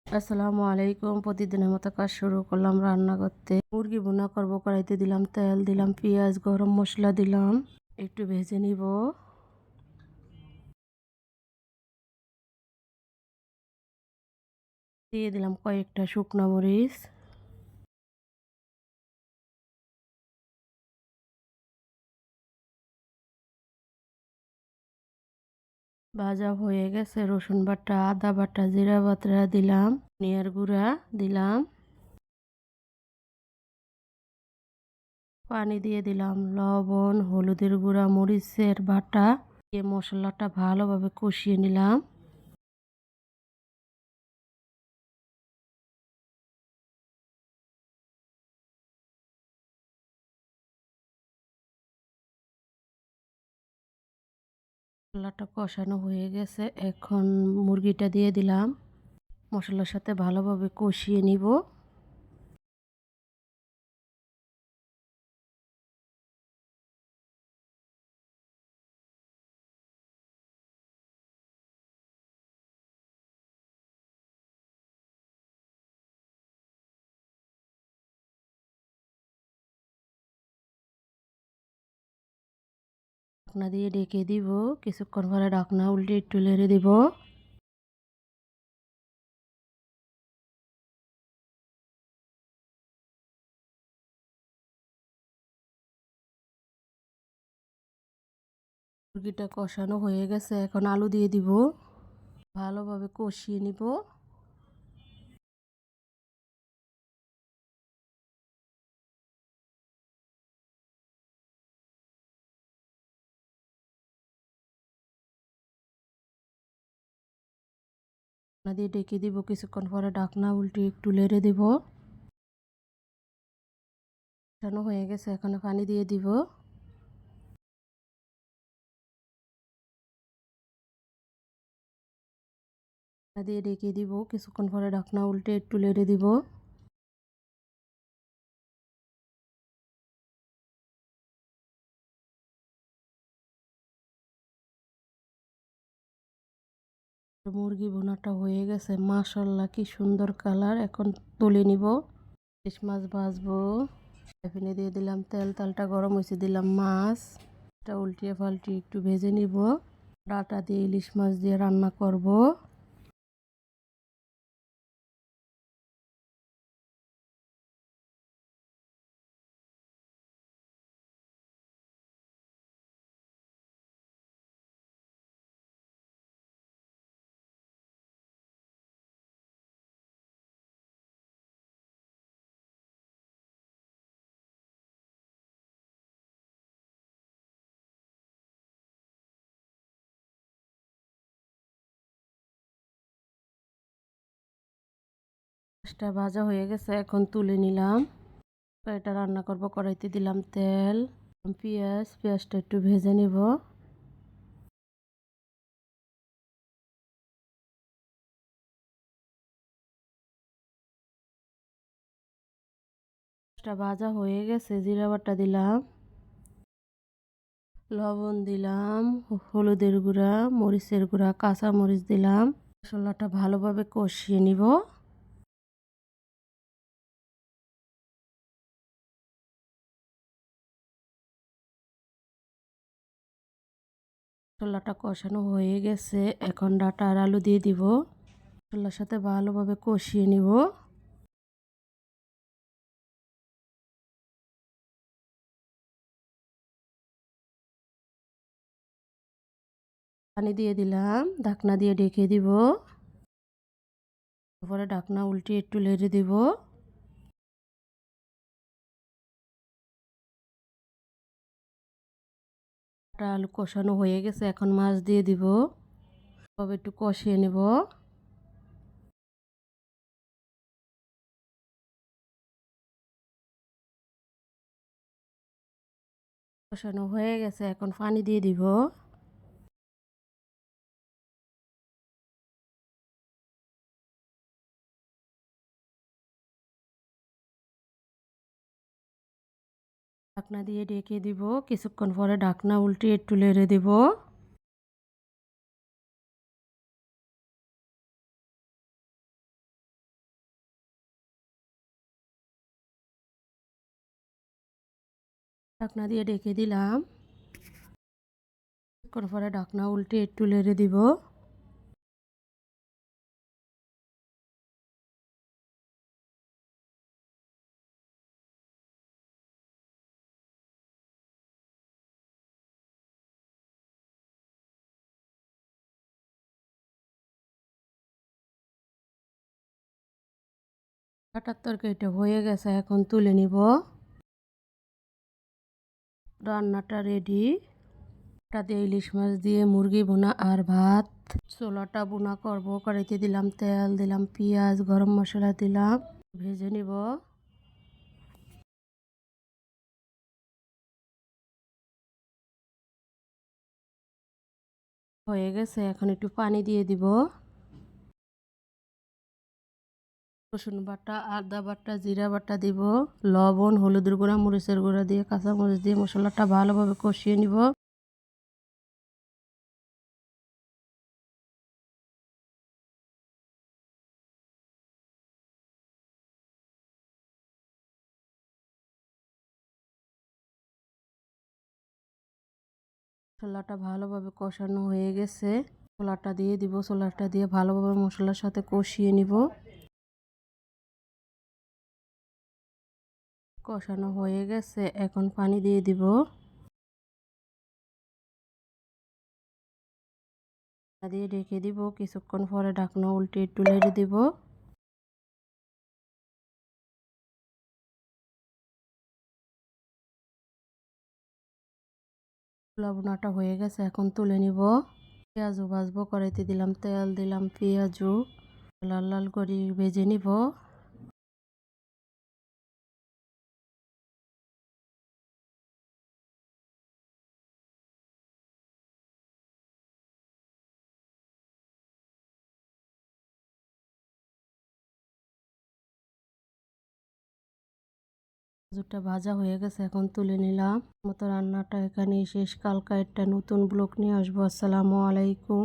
আসসালামু আলাইকুম। প্রতিদিনের মতো কাজ শুরু করলাম রান্না করতে। মুরগি ভুনা করব, কড়াইতে দিলাম তেল, দিলাম পেঁয়াজ, গরম মশলা দিলাম, একটু ভেজে নিব। দিয়ে দিলাম কয়েকটা শুকনো মরিচ। ভাজা হয়ে গেছে, রসুন বাটা, আদা বাটা, জিরা বাটা দিলাম, ধনিয়ার গুঁড়া দিলাম, পানি দিয়ে দিলাম, লবণ, হলুদের গুঁড়া, মরিচের বাটা দিয়ে মশলাটা ভালোভাবে কষিয়ে নিলাম। মশলাটা কষানো হয়ে গেছে, এখন মুরগিটা দিয়ে দিলাম, মশলার সাথে ভালোভাবে কষিয়ে নিব। ঢাকনা দিয়ে ঢেকে দিব, কিছুক্ষণ পরে ঢাকনা উল্টে একটু নেড়ে দিব। মুরগিটা কষানো হয়ে গেছে, এখন আলু দিয়ে দিব, ভালোভাবে কষিয়ে নিব। ঢাকনা দিয়ে ঢেকে দিব, কিছুক্ষণ পরে ঢাকনা উল্টে একটু নেড়ে দিব। কষানো হয়ে গেছে, এখন পানি দিয়ে দিব। ঢাকনা দিয়ে ঢেকে দিব, কিছুক্ষণ পরে ঢাকনা উল্টে একটু নেড়ে দিব। মুরগি ভুনাটা হয়ে গেছে, মাশাআল্লাহ কি সুন্দর কালার। এখন তুলে নিব। ইলিশ মাছ ভাজবো, এখানে দিয়ে দিলাম তেল, তেলটা গরম হয়েছে, দিলাম মাছ, এটা উল্টিয়ে পাল্টিয়ে একটু ভেজে নিব। ডাটা দিয়ে ইলিশ মাছ দিয়ে রান্না করব। মাছটা ভাজা হয়ে গেছে, এখন তুলে নিলাম। এটা রান্না করব, কড়াইতে দিলাম তেল, পেঁয়াজটা একটু ভেজে নিব। মাছটা ভাজা হয়ে গেছে, জিরা বাটা দিলাম, লবণ দিলাম, হলুদের গুঁড়া, মরিচের গুঁড়া, কাঁচা মরিচ দিলাম। মশলাটা ভালোভাবে কষিয়ে নিব। মশলাটা কষানো হয়ে গেছে, এখন ডাটা আর আলু দিয়ে দিব। মশলার সাথে ভালোভাবে কষিয়ে নিব। পানি দিয়ে দিলাম, ঢাকনা দিয়ে ঢেকে দিব। তারপরে ঢাকনা উল্টে একটু নেড়ে দিব। আলু কষানো হয়ে গেছে, এখন মাছ দিয়ে দিব, তবে একটু কষিয়ে নেব। কষানো হয়ে গেছে, এখন পানি দিয়ে দিব। ঢাকনা দিয়ে ঢেকে দিব, কিছুক্ষণ পরে ঢাকনা উল্টে একটু নেড়ে দিব। ঢাকনা দিয়ে ঢেকে দিলাম। কিছুক্ষণ পরে ঢাকনা উল্টে একটু নেড়ে দিব। কাটার তরকারিটা হয়ে গেছে, এখন তুলে নিব। রান্নাটা রেডি। টা দিয়ে ইলিশ মাছ দিয়ে মুরগি ভুনা আর ভাত। ছোলাটা ভুনা করব, কড়াইতে দিলাম তেল, দিলাম পেঁয়াজ, গরম মশলা দিলাম, ভেজে নিব। হয়ে গেছে, এখন একটু পানি দিয়ে দিব। রসুন বাটা, আদা বাটা, জিরা বাটা দিব, লবণ, হলুদের গুঁড়া, মরিচের গুঁড়া দিয়ে কাঁচা মরিচ দিয়ে মশলাটা ভালোভাবে কষিয়ে নিব। মশলাটা ভালোভাবে কষানো হয়ে গেছে, ছোলাটা দিয়ে দিব। ছোলাটা দিয়ে ভালোভাবে মশলার সাথে কষিয়ে নিব। কষানো হয়ে গেছে, এখন পানি দিয়ে দিব। দিয়ে ঢেকে দিব। কিছুক্ষণ পরে ঢাকনা উল্টে একটু নেড়ে দিব। ছোলা ভুনাটা হয়ে গেছে, এখন তুলে নিব। পেঁয়াজও ভাজবো, কড়াইতে দিলাম তেল, দিলাম পেঁয়াজও লাল লাল করে ভেজে নিব। পেঁয়াজটা ভাজা হয়ে গেছে, এখন তুলে নিলাম। মতো রান্নাটা এখানেই শেষ। কালকা একটা নতুন ব্লগ নিয়ে আসবো। আসসালামু আলাইকুম।